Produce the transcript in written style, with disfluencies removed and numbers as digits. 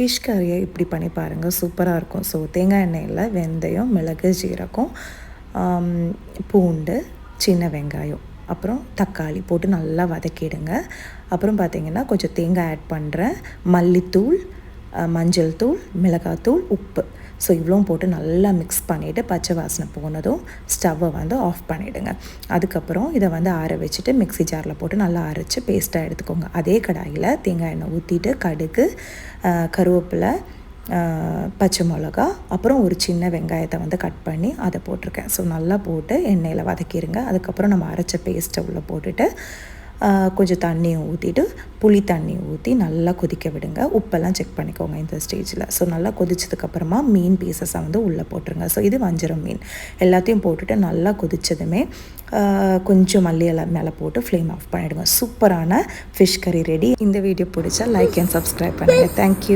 Fish கறியை இப்படி பண்ணி பாருங்கள், சூப்பராக இருக்கும். ஸோ தேங்காய் எண்ணெயில் வெந்தயம், மிளகு, ஜீரகம், பூண்டு, சின்ன வெங்காயம், அப்புறம் தக்காளி போட்டு நல்லா வதக்கிடுங்க. அப்புறம் பார்த்திங்கன்னா கொஞ்சம் தேங்காய் ஆட் பண்ணுறேன், மல்லித்தூள், மஞ்சள் தூள், மிளகாத்தூள், உப்பு. ஸோ இவ்வளோ போட்டு நல்லா மிக்ஸ் பண்ணிவிட்டு பச்சை வாசனை போனதும் ஸ்டவ்வை வந்து ஆஃப் பண்ணிவிடுங்க. அதுக்கப்புறம் இதை வந்து ஆற வச்சுட்டு மிக்ஸி ஜாரில் போட்டு நல்லா அரைச்சி பேஸ்ட்டாக எடுத்துக்கோங்க. அதே கடாயில் தேங்காய் எண்ணெய் ஊற்றிட்டு கடுகு, கருவேப்பிலை, பச்சை மிளகா, அப்புறம் ஒரு சின்ன வெங்காயத்தை வந்து கட் பண்ணி அதை போட்டிருக்கேன். ஸோ நல்லா போட்டு எண்ணெயில் வதக்கிடுங்க. அதுக்கப்புறம் நம்ம அரைச்ச பேஸ்ட்டை உள்ளே போட்டுட்டு கொஞ்சம் தண்ணியை ஊற்றிட்டு புளி தண்ணி ஊற்றி நல்லா கொதிக்க விடுங்க. உப்பெல்லாம் செக் பண்ணிக்கோங்க இந்த ஸ்டேஜில். ஸோ நல்லா கொதிச்சதுக்கப்புறமா மீன் பீசஸை வந்து உள்ளே போட்டுருங்க. ஸோ இது வஞ்சரம் மீன். எல்லாத்தையும் போட்டுட்டு நல்லா கொதிச்சதுமே கொஞ்சம் மல்லி எல்லாம் மேலே போட்டு ஃப்ளேம் ஆஃப் பண்ணிவிடுங்க. சூப்பரான ஃபிஷ் கறி ரெடி. இந்த வீடியோ பிடிச்சா லைக் அண்ட் சப்ஸ்கிரைப் பண்ணுங்கள். தேங்க்யூ.